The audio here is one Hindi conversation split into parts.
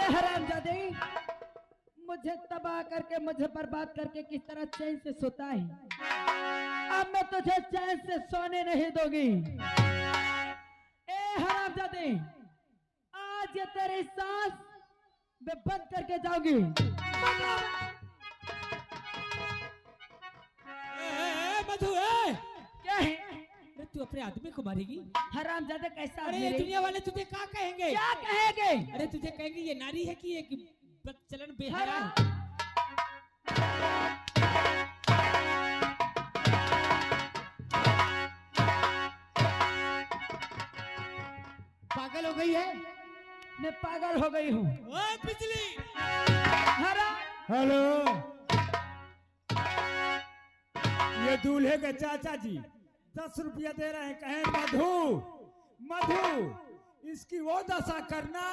हरामजादे, मुझे तबाह करके, मुझे बर्बाद करके किस तरह चैन से सोता है। अब मैं तुझे चैन से सोने नहीं दूंगी। ए हरामजादे, आज ये तेरी सांस मैं बंद करके जाऊंगी। मधु, क्या है? तू अपने आदमी को मारेगी? हरामजादे कैसा? अरे दुनिया वाले तुझे क्या कहेंगे? क्या कहेंगे? अरे तुझे कहेंगे ये नारी है कि एक बदचलन बेहया है। पागल हो गई है? मैं पागल हो गई हूँ। ओए बिजली! हेलो, ये दूल्हे के चाचा जी 10 रुपया दे रहे हैं। कहें मधु, मधु इसकी वो दशा करना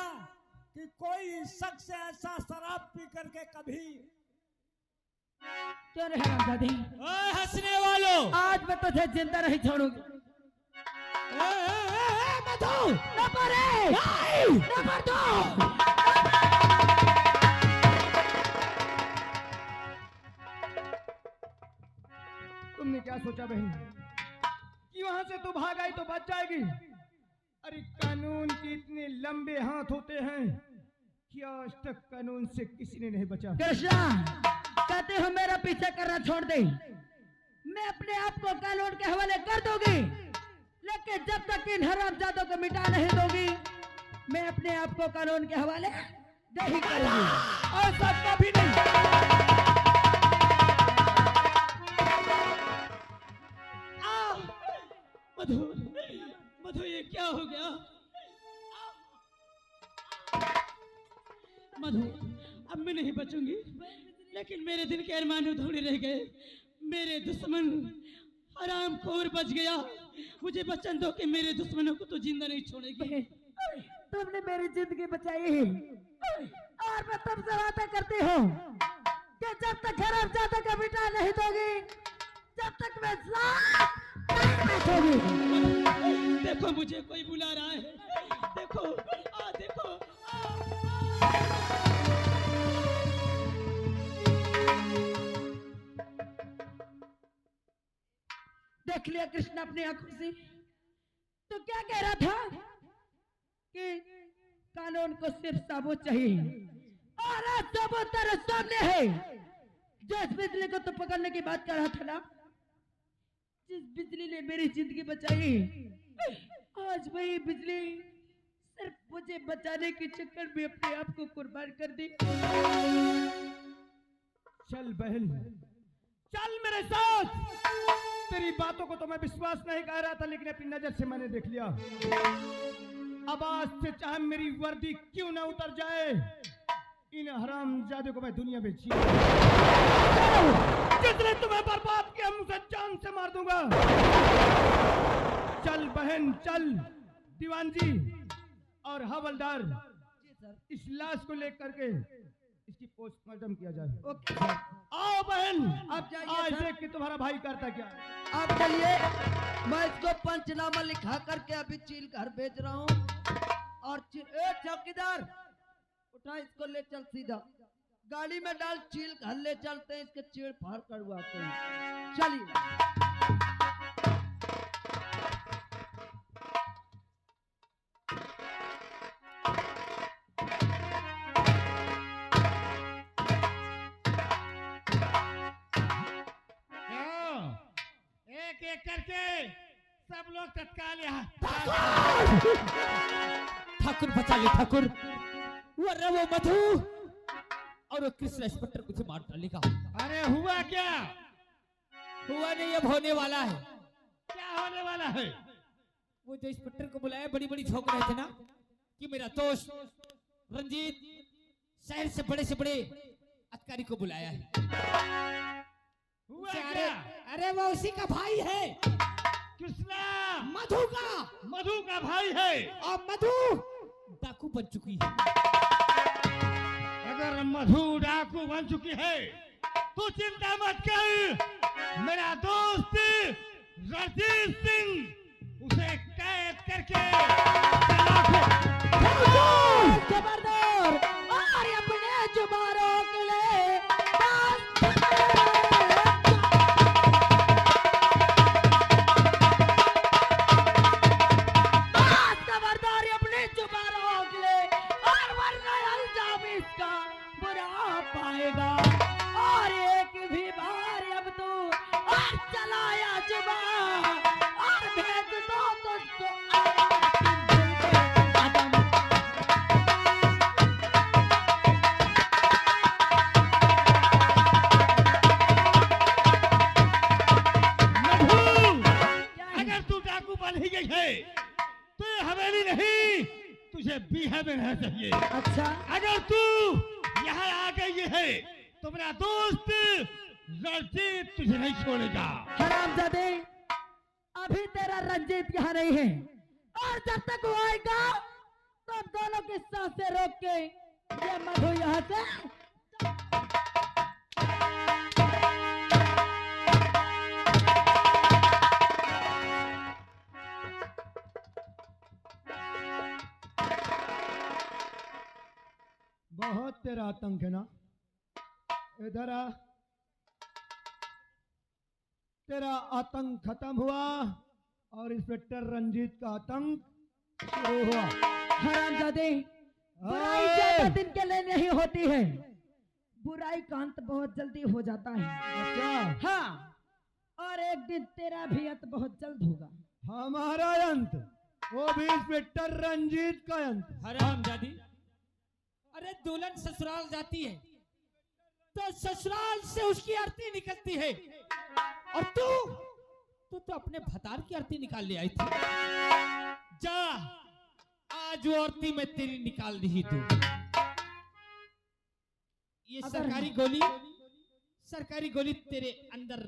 कि कोई शख्स ऐसा शराब पी करके कभी। क्यों रे हरामजादी? ओए हंसने वालों, आज मैं तुझे जिंदा नहीं छोड़ूंगी। मधु न मरे, न मर दो। तुमने क्या सोचा बहन कि वहां से तू भाग आई तो बच जाएगी? अरे कानून के इतने लंबे हाथ होते हैं कि आज तक कानून से किसी ने नहीं बचा। कृष्णा, कहते हो मेरा पीछा करना छोड़ दे, मैं अपने आप को कानून के हवाले कर दूंगी, लेकिन जब तक इन हरामजादों को मिटा नहीं दूंगी, मैं अपने आप को कानून के हवाले नहीं करूंगी। और सब कभी नहीं। मधु, मधु ये क्या हो गया? मधु, अब मैं नहीं बचूंगी, लेकिन मेरे दिल के अरमान अधूरे रह गए। मेरे दुश्मन हरामखोर बच गया। मुझे वचन दो कि मेरे दुश्मनों को तो जिंदा नहीं छोड़ेगी। तुमने मेरी जिंदगी बचाई और मैं तुमसे वादा करती हूँ कि जब तक हरामजादा का मिटा नहीं दोगी, जब तक मैं नहीं बैठूंगी। देखो मुझे कोई बुला रहा है। देखो, देखो। देख लिया कृष्ण अपनी आंखों से। तो क्या कह रहा था कि कानून को सिर्फ सबूत चाहिए, और आज सबूत तेरे सामने है। जिस बिजली को तो पकड़ने की बात कर रहा था ना, जिस बिजली ने मेरी जिंदगी बचाई, आज वही बिजली सिर्फ मुझे बचाने के चक्कर में अपने आप को कुर्बान कर दी। चल बहन, चल मेरे साथ। तेरी बातों को तो मैं विश्वास नहीं कर रहा था, लेकिन अपनी नजर से मैंने देख लिया। अब आज से चाहे मेरी वर्दी क्यों ना उतर जाए, इन हरामजादे को मैं दुनिया में जी जितने तुम्हें बर्बाद किया, मुझे जान से मार दूंगा। चल बहन चल। दीवान जी और हवलदार, इस लाश को लेकर के इसकी पोस्टमार्टम किया जाए। Okay sir. आओ बहन, आप जाइए। आज देख कि तुम्हारा भाई करता क्या। आप चलिए, मैं इसको पंचनामा लिखा करके अभी चील घर भेज रहा हूँ। और चौकीदार, उठा इसको ले चल सीधा गाड़ी में डाल, चील घर ले चलते हैं, इसके चीड़ फाड़ करवाते हैं। चलिए। एक एक करके सब लोग तत्काल यहाँ। ठाकुर बचा ले ठाकुर, वरना वो मधु और वो कृष्ण इंस्पेक्टर कुछ मार डालेगा। अरे हुआ क्या? हुआ नहीं, अब होने वाला है। क्या होने वाला है? वो जो इंस्पेक्टर को बुलाया, बड़ी बड़ी झोंक रहे थे ना कि मेरा दोस्त रंजीत शहर से बड़े अधिकारी को बुलाया है। हुआ क्या? अरे वो उसी का भाई है, कृष्णा। मधु का भाई है। और मधु डाकू बन चुकी है। अगर मधु डाकू बन चुकी है तो चिंता मत कर। मेरा दोस्त रंजीत सिंह उसे कैद करके खबरदार। पाएगा। और एक भी बार अब तो और चलाया जुबा और भेज दो तुझको आदम। अगर तू डाकू बन ही गई है तो ये हवेली नहीं, तुझे बीहा में रहना चाहिए। अच्छा, अगर तू यहाँ आ गई है तो मेरा दोस्त रंजीत तुझे नहीं छोड़ेगा। हरामजादे, अभी तेरा रंजीत यहाँ नहीं है और जब तक वो आएगा तब दोनों की सांसें रोक के ये मधु यहाँ से बहुत तेरा आतंक है ना। इधर आ, तेरा आतंक खत्म हुआ और इंस्पेक्टर रंजीत का आतंक शुरू हुआ। हरामजादे, बुराई ज्यादा दिन के लिए नहीं होती है, बुराई का अंत बहुत जल्दी हो जाता है। अच्छा, हाँ, और एक दिन तेरा भी अंत बहुत जल्द होगा। हमारा अंत, वो भी इंस्पेक्टर रंजीत का अंत। हरामजादी, अरे दुल्हन ससुराल जाती है तो ससुराल से उसकी आरती निकलती है और तू तो अपने भतार की आरती निकाल ले आई थी। जा, आज वो आरती में तेरी निकाल दी तू। ये सरकारी गोली तेरे अंदर।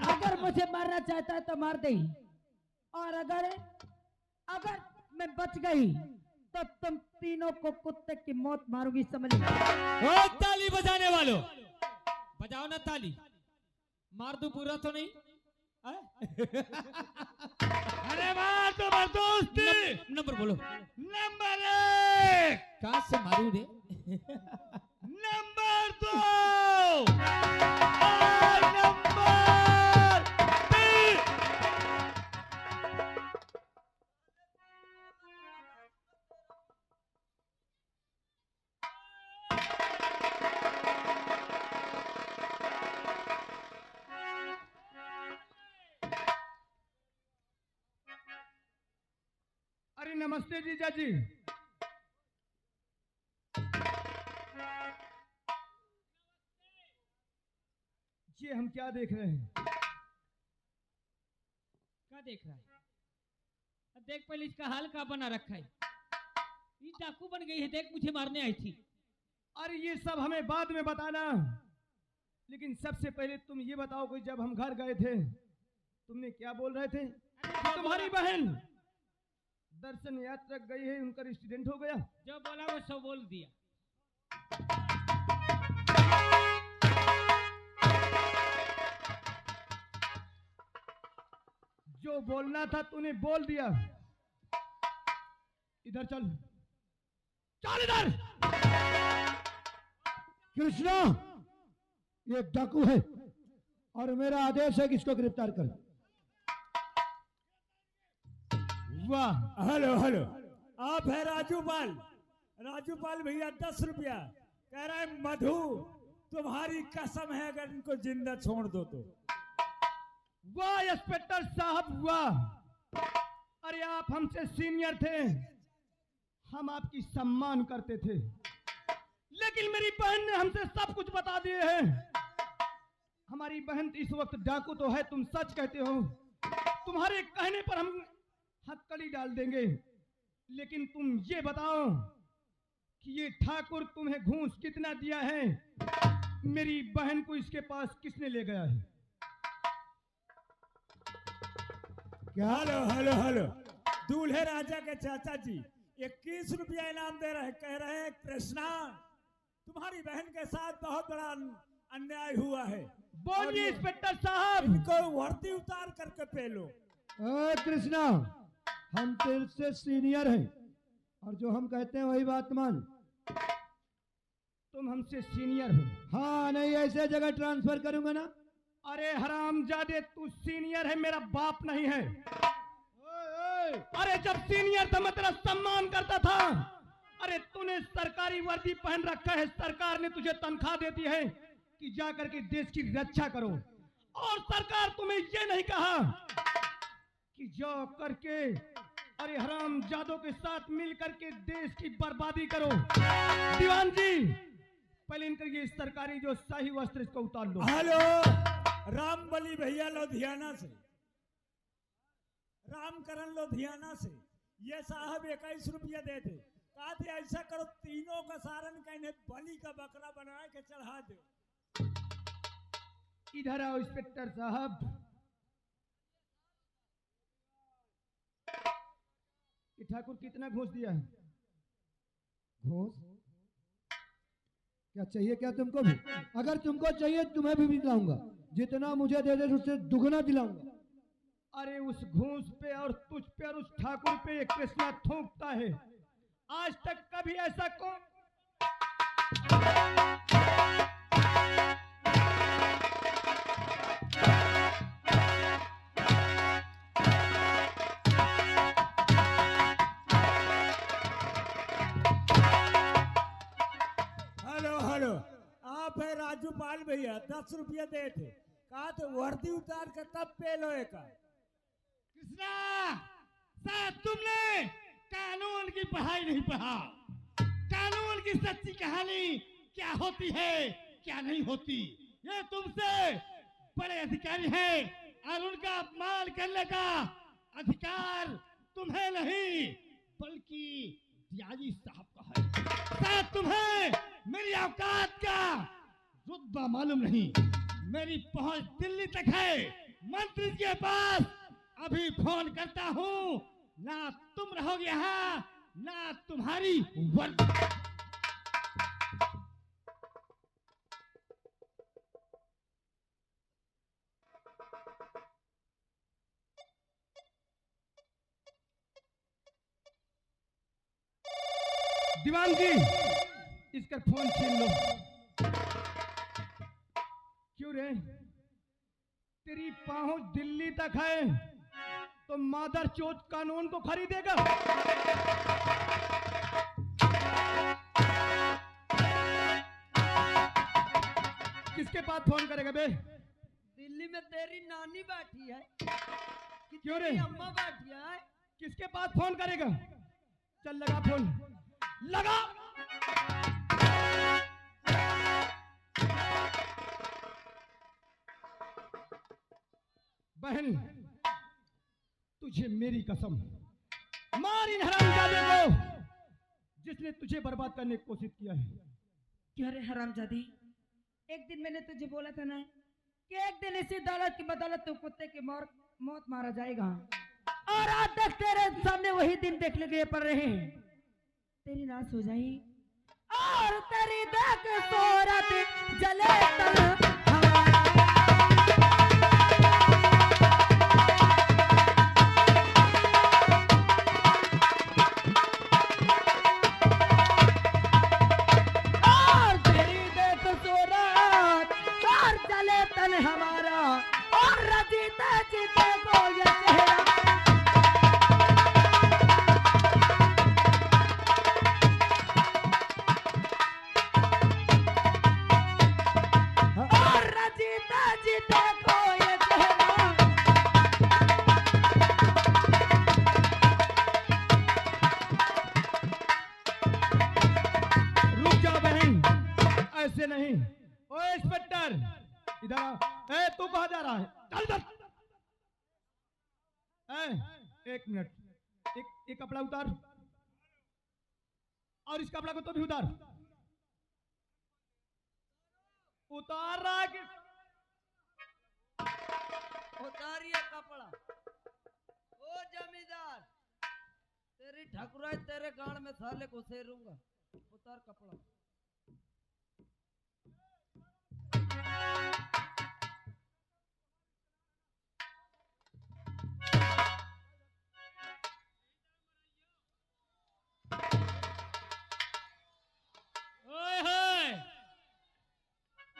अगर मुझे मारना चाहता है तो मार दे, और अगर मैं बच गई तो तुम तीनों को कुत्ते की मौत मारूंगी, समझ लो। ओ ताली बजाने वालों, बजाओ ना ताली। मार दो, पूरा तो नहीं? अरे मार तो मार दोस्त। नंबर बोलो। नंबर 1। कहां से मारू रे? नंबर 2 और नंबर 3। अरे नमस्ते जीजा जी। ये हम क्या देख रहे हैं? क्या देख रहा है? देख पहले इसका हाल का बना रखा है। ये डाकू बन गई है, देख मुझे मारने आई थी। अरे ये सब हमें बाद में बताना, लेकिन सबसे पहले तुम ये बताओ कि जब हम घर गए थे तुमने क्या बोल रहे थे? तुम्हारी बहन दर्शन यात्रा गई है, उनका एक्सीडेंट हो गया। जो बोला वो सब बोल दिया। जो बोलना था तूने बोल दिया। इधर चल, चल इधर। कृष्णा, ये डाकू है और मेरा आदेश है कि इसको गिरफ्तार कर। वाह, हेलो हेलो, आप है राजूपाल भैया 10 रुपया कह रहा है। मधु, तुम्हारी कसम है अगर इनको जिंदा छोड़ दो तो। वाह इंस्पेक्टर साहब, वाह। अरे आप हमसे सीनियर थे, हम आपकी सम्मान करते थे, लेकिन मेरी बहन ने हमसे सब कुछ बता दिए हैं। हमारी बहन इस वक्त डाकू तो है, तुम सच कहते हो। तुम्हारे कहने पर हम हथकड़ी डाल देंगे, लेकिन तुम ये बताओ कि ये ठाकुर तुम्हें घूस कितना दिया है? मेरी बहन को इसके पास किसने ले गया है? क्या? हेलो हेलो हेलो, दूल्हे राजा के चाचा जी 21 रुपया इनाम दे रहे, कह रहे हैं कृष्णा तुम्हारी बहन के साथ बहुत बड़ा अन्याय हुआ है। बोलिए इंस्पेक्टर साहब। इनको वर्दी उतार करके पेलो। कृष्णा, हम तेरे से सीनियर हैं और जो हम कहते हैं वही बात मान। तुम हमसे सीनियर हो। हाँ, नहीं ऐसे जगह ट्रांसफर करूंगा ना। अरे हरामजादे, तू सीनियर है, मेरा बाप नहीं है। अरे जब सीनियर था मैं तेरा सम्मान करता था, अरे तूने सरकारी वर्दी पहन रखा है, सरकार ने तुझे तनख्वाह देती है कि जा करके देश की रक्षा करो, और सरकार तुम्हें ये नहीं कहा कि जाओ करके अरे हराम जादों के साथ मिल करके देश की बर्बादी करो। दीवान जी, पहले इनका ये सरकारी जो शाही वस्त्र इसको उतार लो। हेलो, रामबली भैया लुधियाना से, रामकरण लुधियाना से, ये साहब 21 रुपया दे दे, कहा थे ऐसा करो तीनों का सारन का इन्हें बलि का बकरा बना के चढ़ा दो। इधर आओ इंस्पेक्टर साहब। कि ठाकुर कितना घूस दिया है? घूस क्या चाहिए क्या तुमको भी? अगर तुमको चाहिए तुम्हें भी दिलाऊंगा, जितना मुझे दे दे उससे दुगना दिलाऊंगा। अरे उस घूस पे और तुझ पे और उस ठाकुर पे एक कृष्णा थूकता है। आज तक कभी ऐसा कौन आप है राजूपाल भैया, 10 रुपया दे थे, कहा तो वर्दी उतार कर तब पे लोहे का। कृष्णा, शायद तुमने कानून की पढ़ाई नहीं पढ़ा। कानून की सच्ची कहानी क्या होती है क्या नहीं होती, ये तुमसे बड़े अधिकारी हैं और उनका अपमान करने का अधिकार तुम्हें नहीं बल्कि डीआईजी साहब का है। शायद तुम्हें मेरी औकात का रुतबा मालूम नहीं। मेरी पहुंच दिल्ली तक है, मंत्री के पास अभी फोन करता हूँ। ना तुम रहोगे यहाँ, ना तुम्हारी वर्दी। दीवान जी, इसका फोन छीन लो। क्यों रे, तेरी पहुंच दिल्ली तक है तो मादर चोट कानून को खरीदेगा? किसके पास फोन करेगा बे? दिल्ली में तेरी नानी बैठी है कि क्यों रे? तेरी अम्मा बैठी है? किसके पास फोन करेगा? चल लगा फोन, लगा। बहन, तुझे मेरी कसम, मार इन हरामजादे को जिसने तुझे बर्बाद करने की कोशिश किया है। क्या रे हरामजादी, एक दिन मैंने तुझे बोला था ना कि एक दिन इसी दौलत की बदौलत तू कुत्ते की मौत मारा जाएगा, और आज तक तेरे सामने वही दिन देखने के लिए पड़ रहे हैं। तेरी नाश हो जाए और तेरी देख सूरत जले तन हमारा और रजीता जीते को ये चेहरा। और रजीता जीते को ये चेहरा। रुक जाओ बहन, ऐसे नहीं। ओ इंस्पेक्टर, इधर आ। ए, तू कहाँ जा रहा है? चल इधर। एक मिनट, एक कपड़ा उतार और इस कपड़ा को तो भी उतार। उतार रहा है कि उतारिए कपड़ा। ओ जमींदार, तेरी ठकुराई तेरे गांड में साले को सेरूंगा। उतार कपड़ा।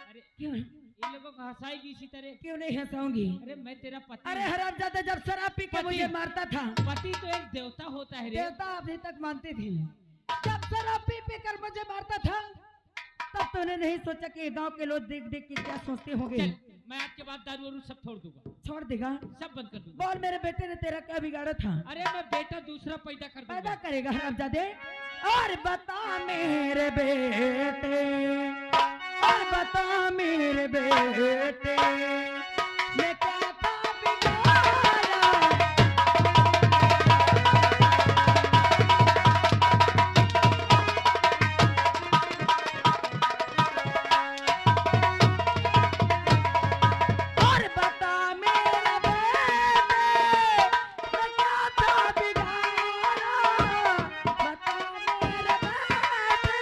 अरे क्यों इन लोगों को हंसाएगी इसी तरह? क्यों नहीं हंसाऊंगी? अरे मैं तेरा पति। अरे हरामजादा, जब शराब पी के पति। मुझे मारता था। पति तो एक देवता होता है रे। देवता अभी तक मानती थी, जब शराब पी पी कर मुझे मारता था तब तूने नहीं सोचा कि गांव के लोग देख देख के क्या सोचते होंगे। चल, मैं आज के बाद दारू वारू सब छोड़ दूंगा, छोड़ देगा? सब बंद कर दूंगा। बोल मेरे बेटे ने तेरा क्या बिगाड़ा था? अरे मैं बेटा दूसरा पैदा कर पैदा दूंगा। करेगा हरामजादे। और बता मेरे बेटे, और बता मेरे बेटे, मैं क्या था बिगाड़ा? और बता मेरे बेटे, मैं क्या था बिगाड़ा? बता मेरे बेटे,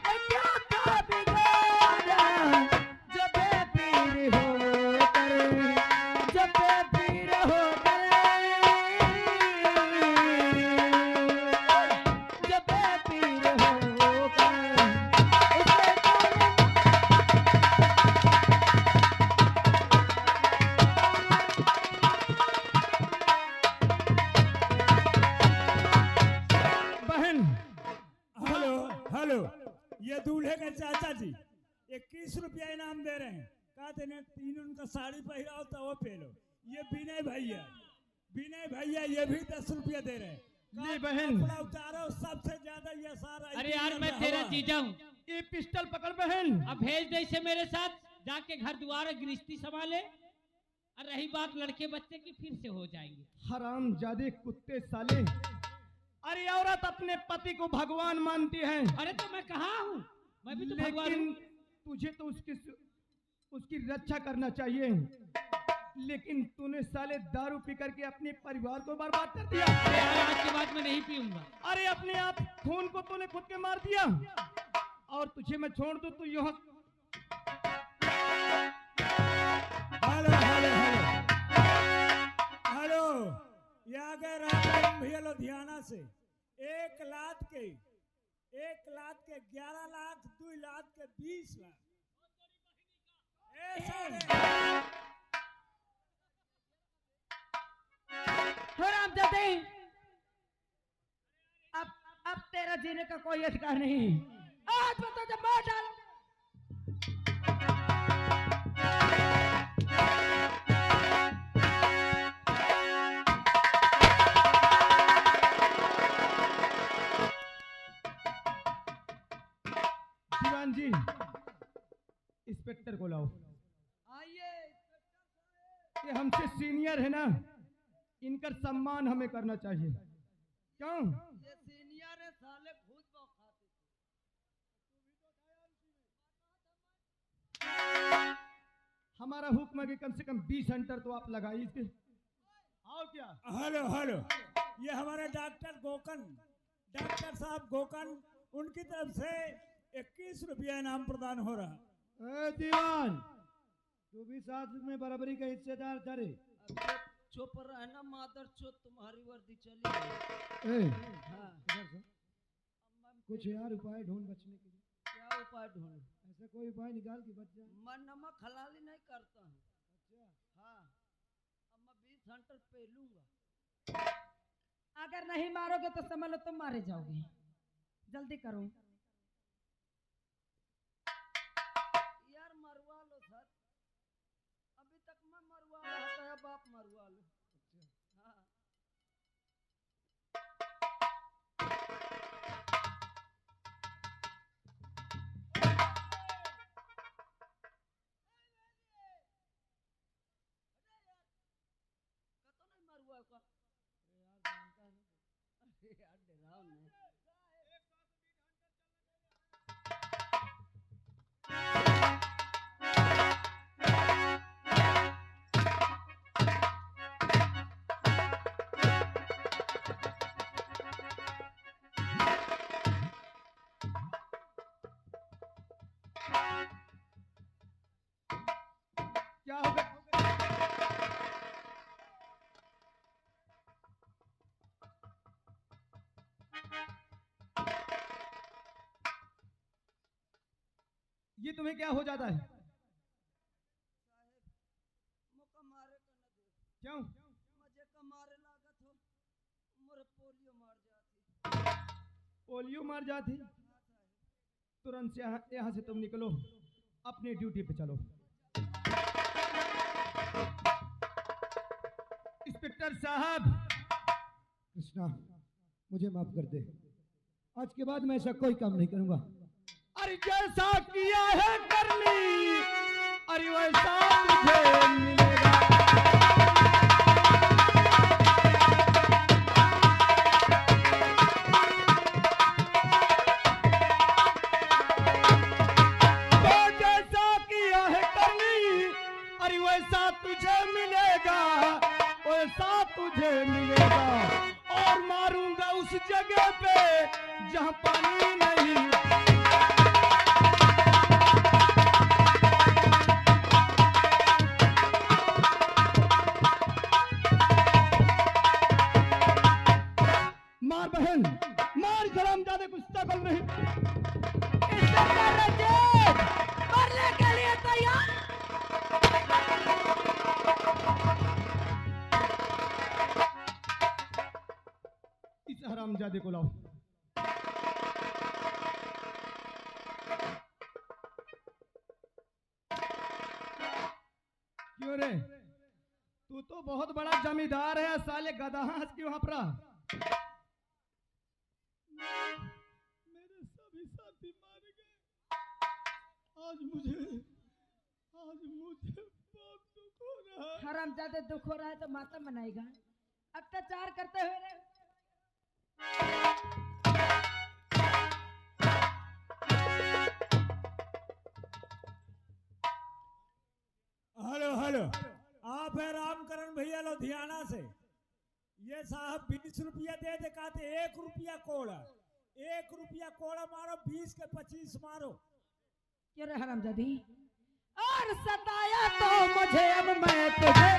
मैं क्या था बिगाड़ा? जब पीर होकर, जब पीर होकर, जब पीर होकर उसे तूने बहन हेलो हेलो, ये दूल्हे के चाचा जी 21 रुपया इनाम दे रहे हैं। कहा देने तीन उनका साड़ी पहराओ तो वो पहनो। ये विनय भैया ये भी 10 रुपया दे रहे हैं। ले बहन। कपड़ा उतारो, सबसे ज्यादा ये सारा। अरे यार मैं तेरा जीजा हूँ, ये पिस्टल पकड़ बहन। अब भेज दे इसे मेरे साथ, जाके घर द्वार गृहस्थी संभाले। और रही बात लड़के बच्चे की, फिर से हो जाएंगे। हराम जादे कुत्ते साले। अरे औरत अपने पति को भगवान मानती है, अरे तो मैं कहा हूँ, मैं भी तो भगवान लेकिन हूँ। तुझे तो उसकी रक्षा करना चाहिए। लेकिन तूने साले दारू पी करके अपने परिवार को बर्बाद कर दिया। अरे यार आज के बाद मैं नहीं पीऊंगा। अरे अपने आप खून को तूने खुद के मार दिया, और तुझे मैं छोड़ दूं तो यहाँ। हेलो हेलो हेलो हेलो, ये आ गए राम भैया लुधियाना से। 1 लाख के 11 लाख, 2 लाख के 20 लाख। हरामजादे, अब तेरा जीने का कोई अधिकार नहीं। आज बता जब मार डाल। दीवान जी, इंस्पेक्टर को लाओ। आइए। ये हमसे सीनियर है ना, इनका सम्मान हमें करना चाहिए। क्यों? ये सीनियर है साले, खुद बौखाते हमारा हुक्म है कि कम से कम 20 हंटर तो आप लगाइए इसके। आओ क्या? हेलो हेलो, ये हमारे डॉक्टर साहब गोकन, उनकी तरफ से 21 रुपया इनाम प्रदान हो रहा। ए दीवान, तू भी साथ में बराबरी का हिस्सेदार करे। चुप रहना मादर चोत, तुम्हारी वर्दी चली गई। ए, हाँ। इधर से। कुछ यार उपाय ढूंढ बचने के लिए। क्या उपाय ढूंढूं? ऐसा कोई उपाय निकाल के बच जाए। मैं नमक हलाली नहीं करता हूँ। हाँ, अब मैं 20 हंटर पे लूंगा। अगर नहीं मारोगे तो समझ लो तुम मारे जाओगे। जल्दी करो यार, मरवा लो सर। अभी तक मैं मरवा रहा था, अब आप मरवा लो। हाँ। का अरे यार डराओ नहीं। क्या होगा? ये तुम्हें क्या हो जाता है? मुका मारे का न दे। क्यों? मुझे का मारे लागत हो, मोर पोलियो मार जाती। गोलियों मार जाती। तुरंत से यहाँ से तुम निकलो, अपनी ड्यूटी पे चलो। इंस्पेक्टर साहब। कृष्णा, मुझे माफ कर दे। आज के बाद मैं ऐसा कोई काम नहीं करूंगा। अरे जैसा किया है कर ली, अरे वैसा तुझे मिलेगा। तो जैसा किया है कर ली, अरे वैसा तुझे मिलेगा, वैसा तुझे मिलेगा। और मारूंगा उस जगह पे जहां पानी नहीं। मार बहन, मार हरामजादे, कुछ तकल नहीं। मरने के लिए तैयार। इस हरामजादे को लाओ। क्यों रे, तू तो बहुत बड़ा जमींदार है, साले गधा हंस क्यों हंप रहा? मेरे सभी साथी मारे गए। आज मुझे बहुत दुख हो रहा है। हरामजादे, दुख हो रहा है तो माता मनाएगा। अत्याचार करते हुए ने हेलो हेलो, आप है रामकरण भैया लुधियाना से। ये साहब 20 रुपया दे दे, कहते 1 रुपया कोड़ा। 1 रुपया कोड़ा मारो, 20 के 25 मारो। क्यों रे हरामजादी? और सताया तो मुझे अब मैं तुझे।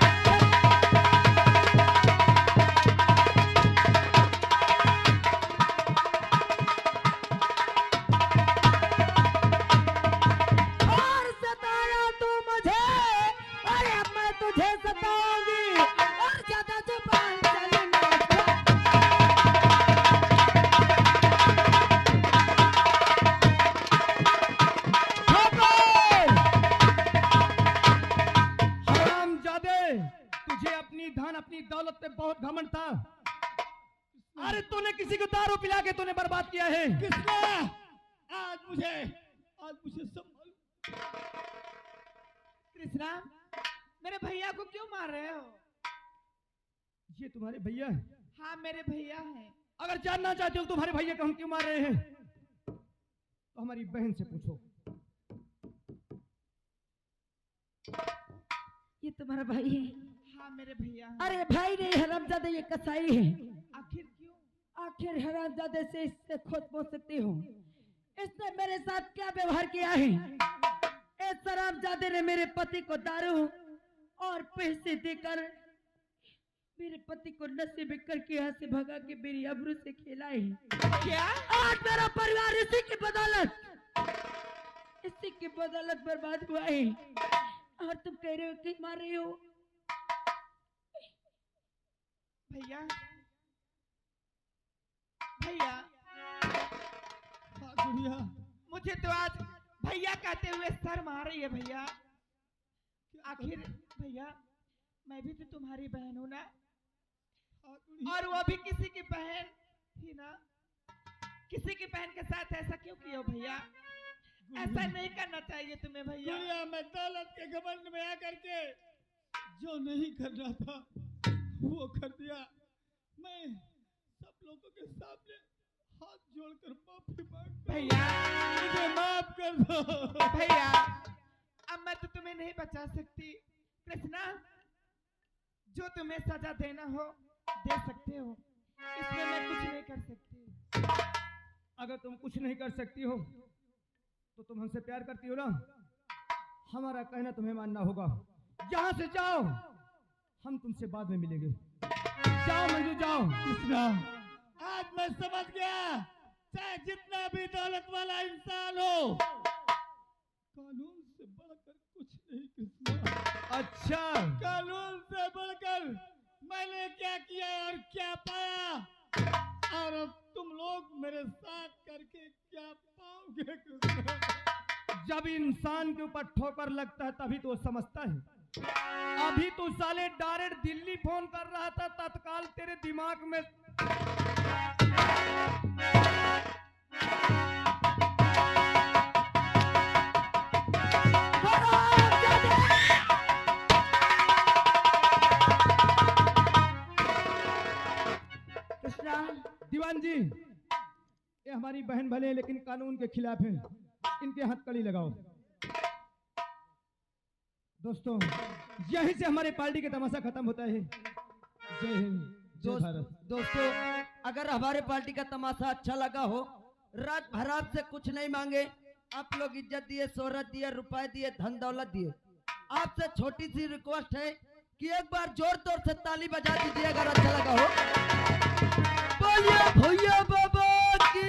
और सताया तो मुझे, अरे अब मैं तुझे सताऊंगी। और ज्यादा जुबान चलना। हरामजादे, तुझे अपनी धन अपनी दौलत पे बहुत घमंड था। अरे तूने किसी को दारू पिला के तूने बर्बाद किया है। कृष्णा, आज मुझे सब मालूम। कृष्णा, मेरे भैया को क्यों मार रहे हो? ये तुम्हारे भैया हैं? हाँ, मेरे भैया हैं। अगर जानना चाहते हो तुम्हारे भैया को हम क्यों मार रहे हैं तो हमारी बहन से पूछो। ये तुम्हारा भाई है? हाँ, मेरे भैया हैं। अरे भाई नहीं, हरामजादे ये कसाई है। आखिर क्यों? आखिर हरामजादे से इससे खुद पूछ सकती हूँ, इसने मेरे साथ क्या व्यवहार किया है। इस हरामजादे ने मेरे पति को दारू और पैसे देकर मेरे पति को नशे में करके यहाँ से भगा के मेरी अब्रू से खेला है। क्या? आज मेरा परिवार इसी की बदौलत बर्बाद हुआ है। और तुम कह रहे हो कि मार रही हो? भैया, भैया, हाँ गुड़िया, मुझे तो आज भैया कहते हुए शर्म आ रही है। भैया, आखिर भैया, मैं भी तो तुम्हारी बहन हूं ना, हाँ गुड़िया। और वो भी किसी की बहन थी ना। किसी की बहन के साथ ऐसा क्यों किया हो भैया? ऐसा नहीं करना चाहिए तुम्हें भैया। गुड़िया, मैं दौलत के घमंड में आकर के जो नहीं करना था वो कर दिया। मैं सब लोगों के सामने हाथ जोड़कर माफी मांगता हूं। भैया, मुझे माफ कर दो। भैया, अब मैं तो तुम्हें नहीं बचा सकती। कृष्णा, जो तुम्हें सजा देना हो दे सकते हो, इसमें मैं कुछ नहीं कर सकती। अगर तुम कुछ नहीं कर सकती हो तो तुम हमसे प्यार करती हो ना, हमारा कहना तुम्हें मानना होगा। यहाँ से जाओ, हम तुमसे बाद में मिलेंगे। जाओ मंजू, जाओ। कृष्णा, आज मैं समझ गया, चाहे जितना भी दौलत वाला इंसान हो, कानून से बढ़कर कुछ नहीं। कृष्णा, अच्छा, कानून से बढ़कर मैंने क्या किया और क्या पाया, और अब तुम लोग मेरे साथ करके क्या पाओगे कृष्णा? जब इंसान के ऊपर ठोकर लगता है तभी तो समझता है। अभी तो साले डायरेक्ट दिल्ली फोन कर रहा था, तत्काल तेरे दिमाग में कृष्णा, दीवान जी, ये हमारी बहन भले हैं लेकिन कानून के खिलाफ हैं, इनके हथकड़ी लगाओ। दोस्तों, यहीं से हमारे पार्टी का तमाशा खत्म होता है। जय हिंद, जय भारत। दोस्तों, अगर हमारे पार्टी का तमाशा अच्छा लगा हो, रात भर आपसे कुछ नहीं मांगे, आप लोग इज्जत दिए, शोहरत दिए, रुपए दिए, धन दौलत दिए। आपसे छोटी सी रिक्वेस्ट है कि एक बार जोर तोर से ताली बजा दीजिए अगर अच्छा लगा हो। बोलिए भैया बाबा की